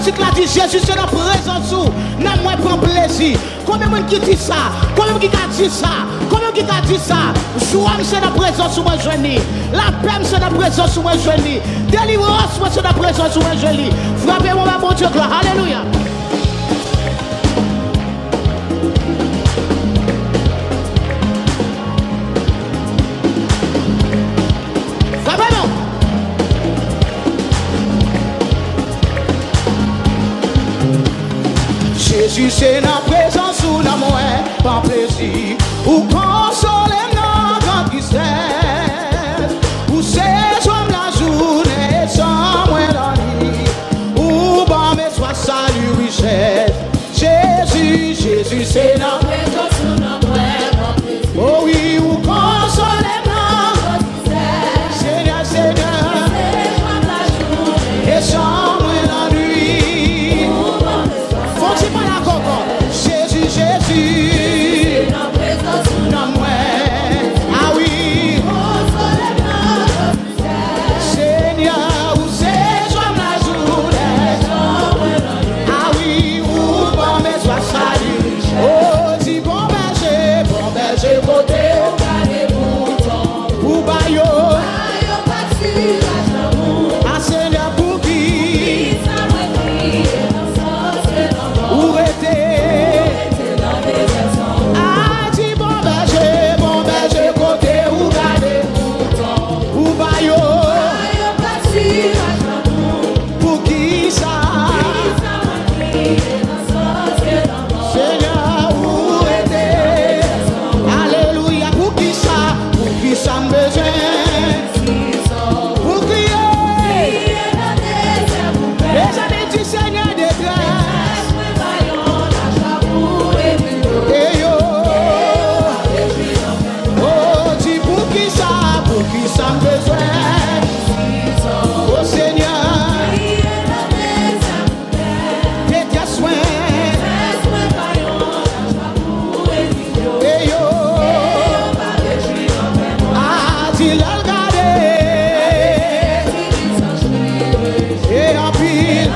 cantique là dit Jésus c'est la présence où n'a moins prend plaisir. Combien de monde qui dit ça? Combien de qui a dit ça? Combien de qui a dit ça? Joie c'est la présence où moi je lis. La paix c'est la présence où moi je lis. Délivrance c'est la présence où moi je lis. Frappez-moi mon Dieu gloire. Alléluia. Jésus c'est la présence où la moins pas plaisir ou consoler notre tristesse ou c'est comme la journée sans moins la nuit ou bon mais soit salut richesse. Jésus c'est la présence où la moins pas plaisir. Oh oui ou consoler notre tristesse Seigneur c'est comme la journée et sans moins la nuit. Faut-il pas la comprendre? Jésus, la présence où la moins. Ah oui. Seigneur, où c'est comme la journée. Ah oui, où bon mais soit salut. Oh, dis bon berger, côté. Ou bayo. Ah Seigneur, pour qui? Où était? Ah, dis bon berger, côté où garder. Où bayo. Pour qui ça? Seigneur, où était? Alléluia, pour qui ça? Pour qui ça me besoin? Pour crier. Les amis du Seigneur détresse. Et yo. Oh, dis pour qui ça me besoin? Oh Seigneur. T'es soin. Et yo. Ah, dis le regarder. Et en pile.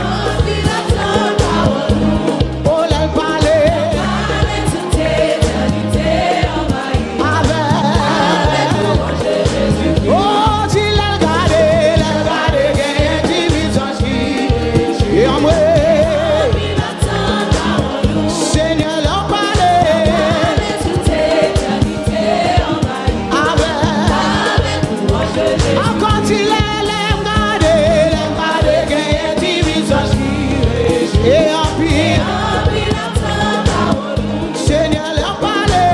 Oh, le parler. Oh, dis le regarder, gagne division et en moi. Seigneur, l'en parler. Encore il regarder, gagne division et en pile. Seigneur, l'en parler.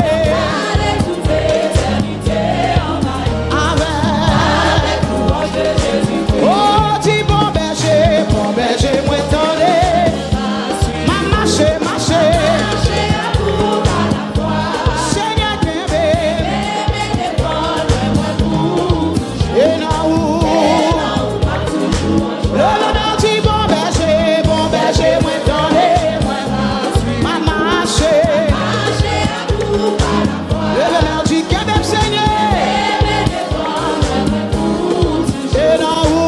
Oh, dis bon berger, moi t'en ma marché. Seigneur, et non où. Le dis bon berger, moi t'en ma marché. Le dis que même Seigneur. Et non où.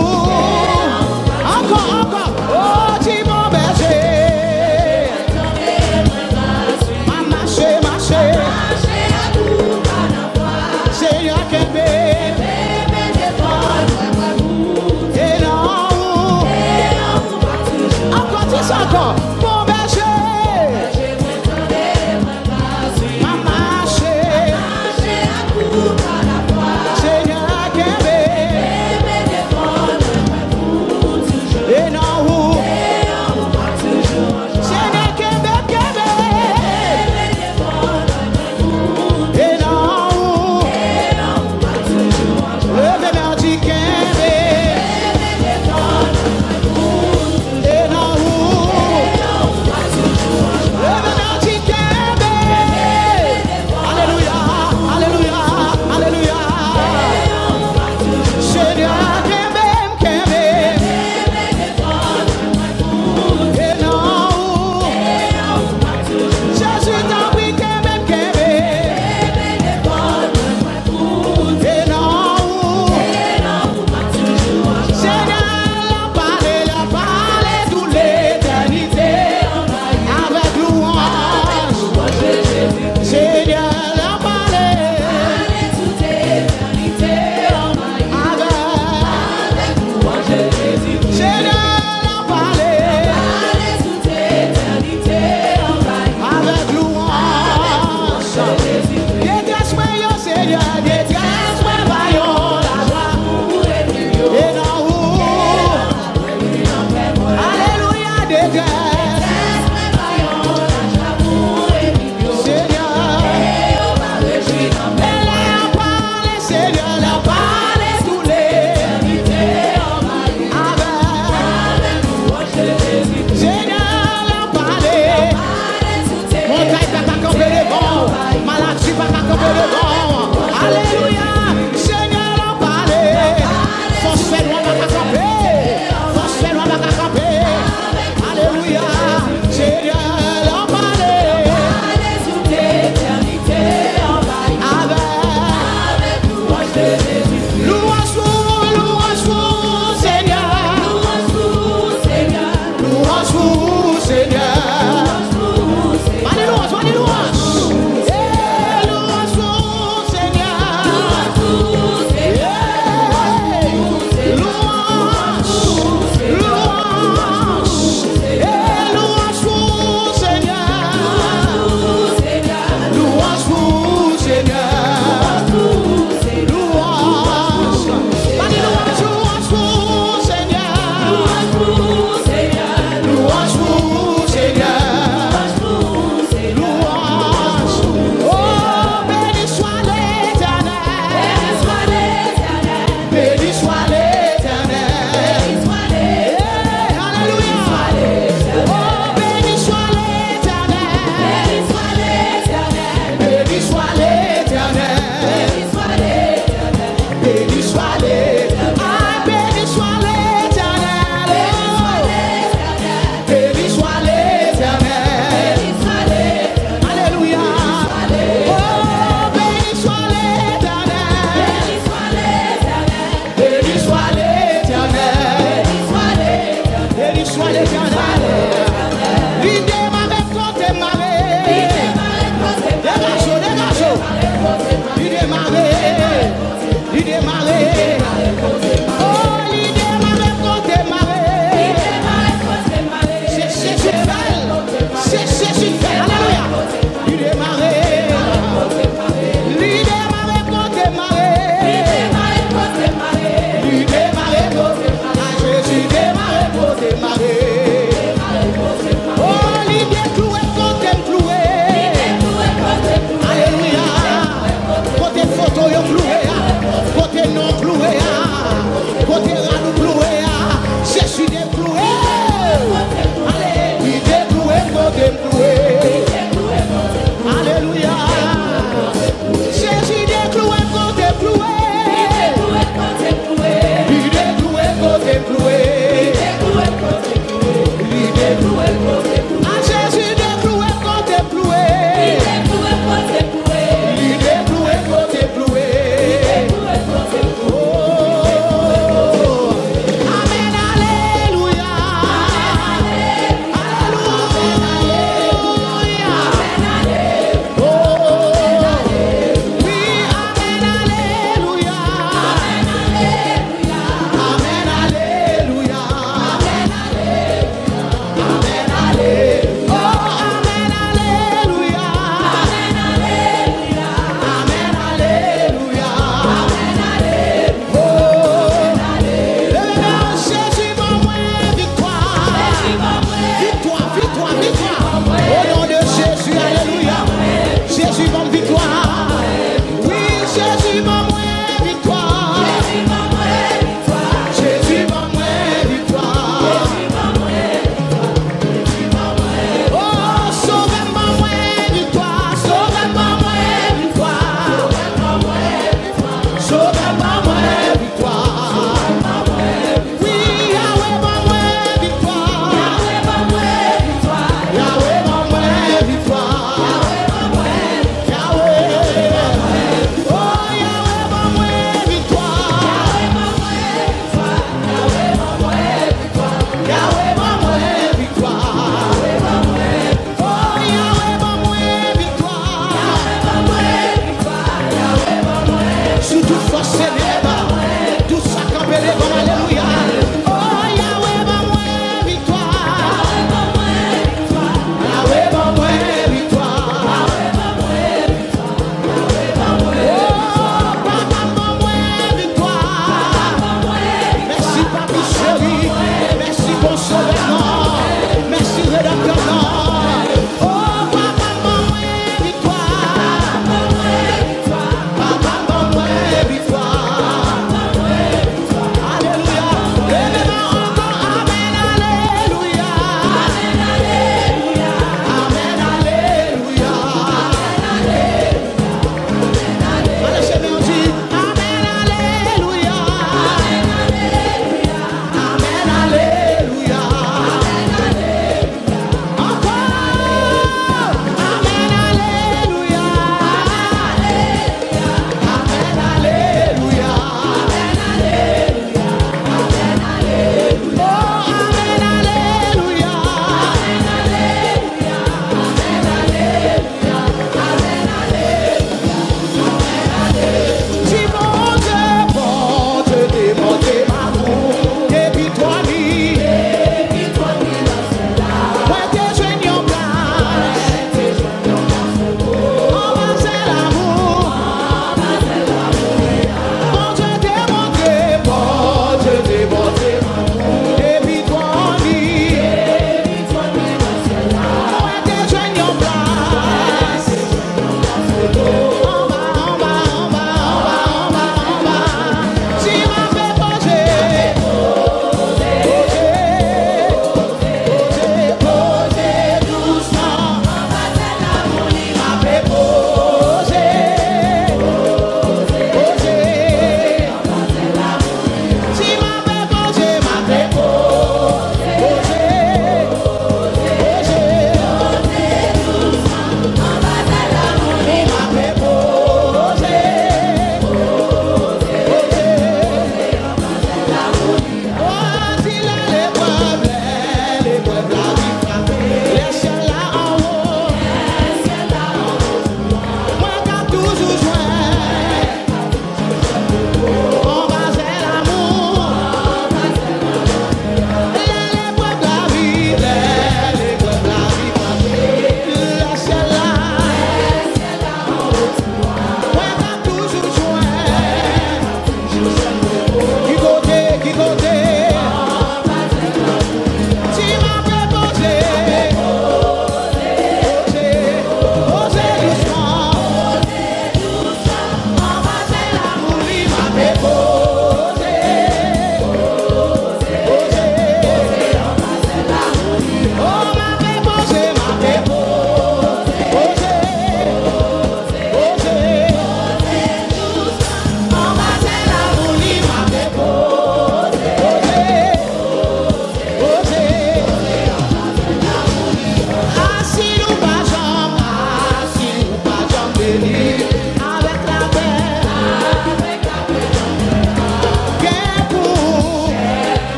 Encore. Oh, dis bon berger. Ma marché. Seigneur, et non où. Encore, dis ça encore. Bon berger. Ma marché. Seigneur, et non où. Seigneur, et non où. Le merdi et non où. Merci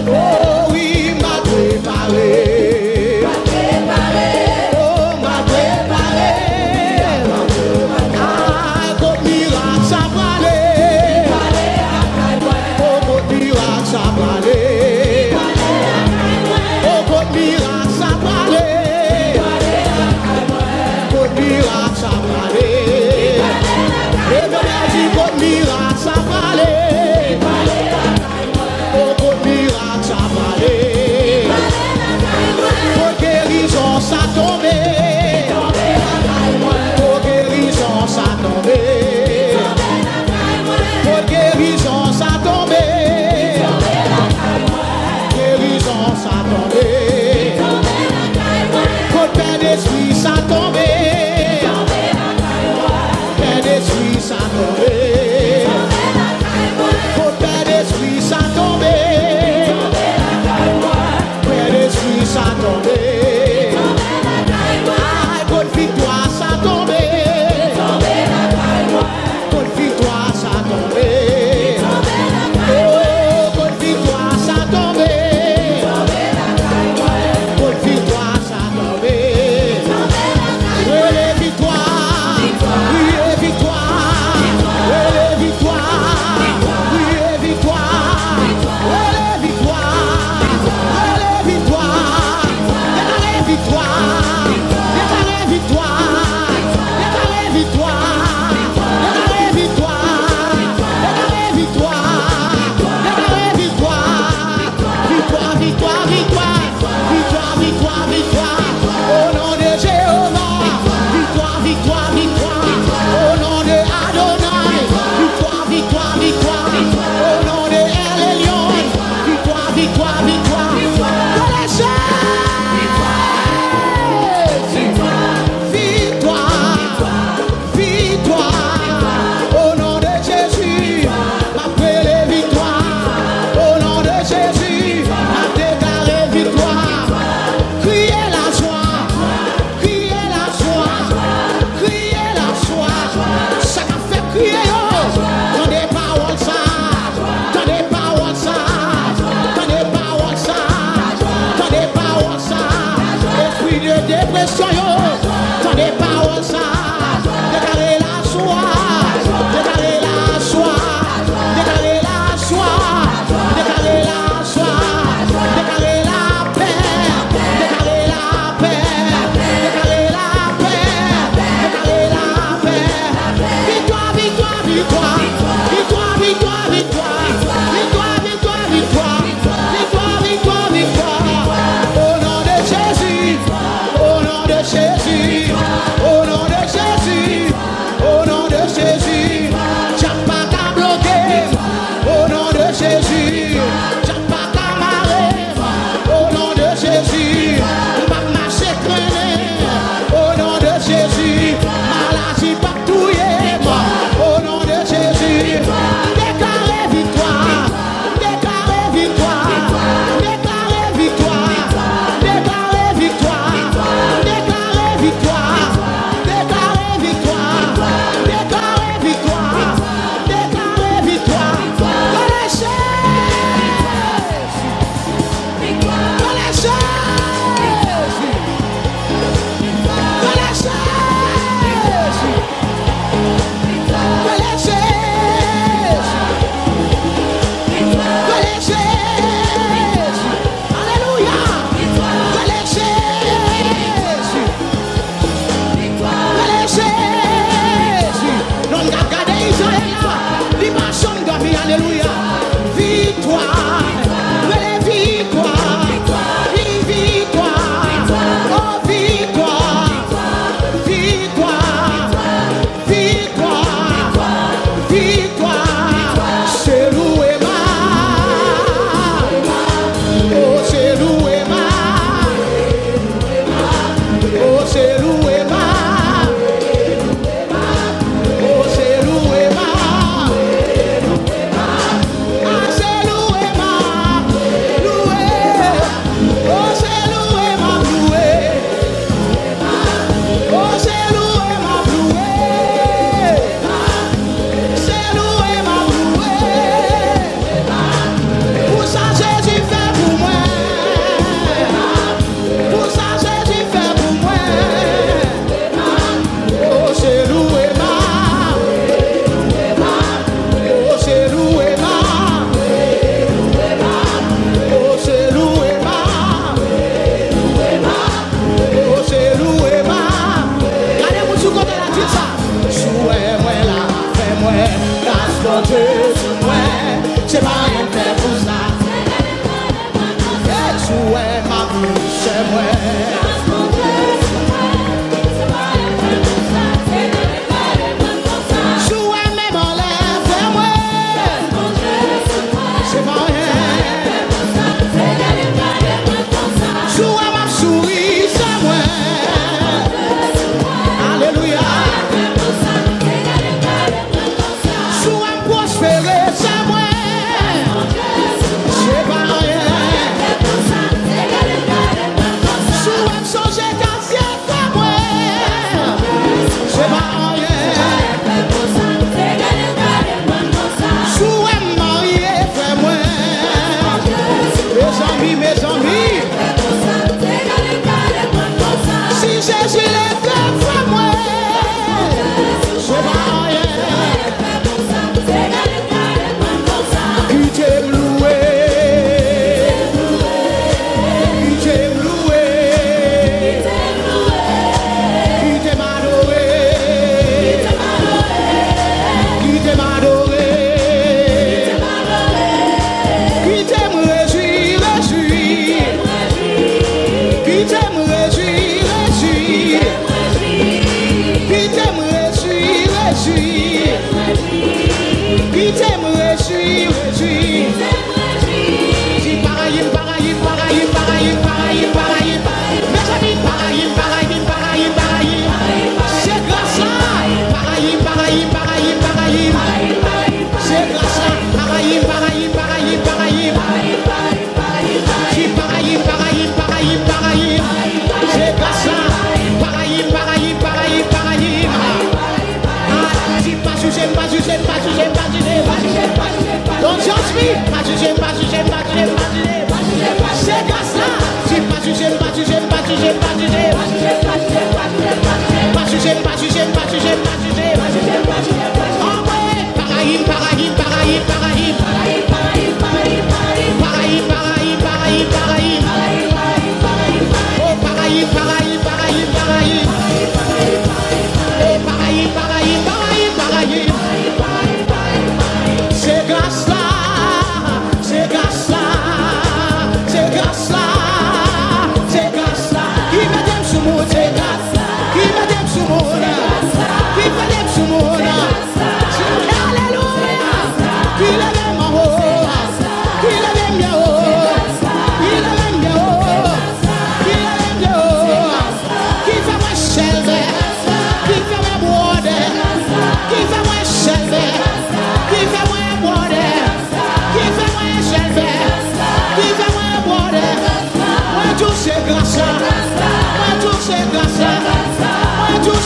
Oh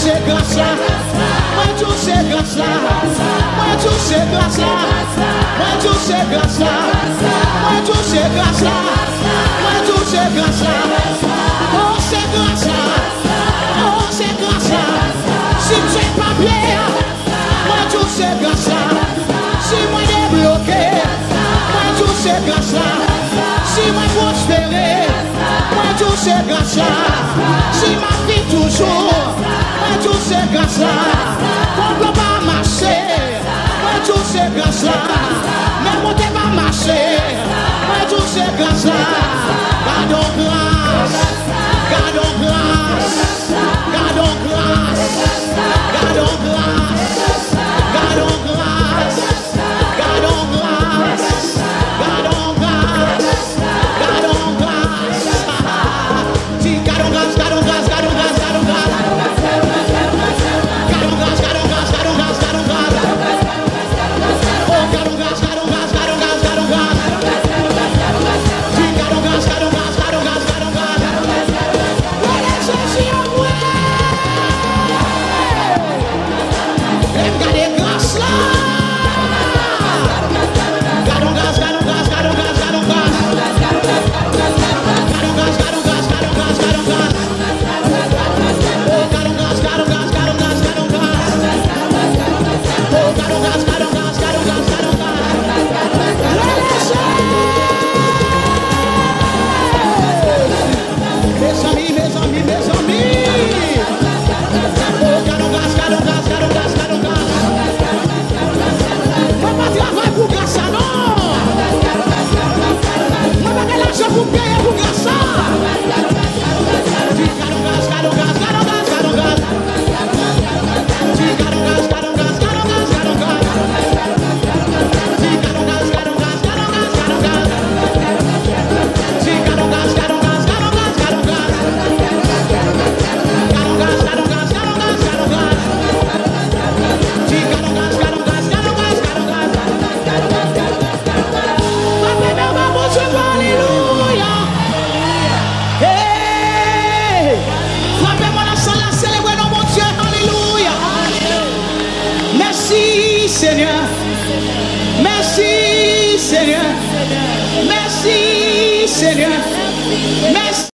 ces grâces-là. Moi, tous ces grâces-là. Moi, tous ces grâces-là. Moi, tous ces grâces-là. Moi, tous ces grâces-là. Moi, tous ces grâces-là. Oh, ces grâces-là. Oh, ces grâces-là. Si tu es pas bien, moi, tous ces grâces-là. Si moi, débloqué, moi, tous ces grâces-là. Si moi, prospéré, moi, tous ces grâces-là. Si ma vie toujours, moi, tous ces grâces-là. Qu'on ne peut pas marcher, moi, tous ces grâces-là. Même on ne peut pas marcher, moi, tous ces grâces-là. Gardons grâce, gardons grâce, gardons grâce, gardons grâce, gardons grâce, gardons grâce, gardons grâce, gardons grâce. Dis gardons grâce, gardons grâce, gardons grâce, gardons grâce. Gardons grâce, gardons grâce, gardons grâce, gardons grâce. Oh, gardons grâce, gardons grâce, gardons grâce, gardons grâce. Dis gardons grâce, gardons grâce, gardons grâce, gardons grâce. Voilà, c'est en moi. Regardez grâce là. Gardons grâce, gardons grâce, gardons grâce, gardons grâce. Gardons grâce, gardons grâce, gardons grâce, gardons grâce. Oh, gardons grâce, gardons grâce, gardons grâce, gardons grâce. Oh, gardons grâce, gardons grâce, gardons grâce, gardons grâce. Mes amis, mes amis, mes amis. Oh, gardons grâce, gardons grâce, gardons grâce, gardons grâce. Moi, pas travail pour grâce ça, non. Moi, pas de l'argent pour payer pour grâce ça. Dis gardons grâce, gardons grâce, gardons grâce, gardons grâce. Dis gardons grâce, gardons grâce, gardons grâce, gardons grâce. Dis gardons grâce, gardons grâce, gardons grâce, gardons grâce. Dis gardons grâce, gardons grâce, gardons grâce, gardons grâce. Gardons grâce, gardons grâce, gardons grâce, gardons grâce. Dis gardons grâce, gardons grâce, gardons grâce, gardons grâce. Papa, maman, bon Dieu, alléluia. Hey, frappez-moi la salle, la célébrer dans mon Dieu, alléluia. Merci Seigneur, merci Seigneur, merci Seigneur.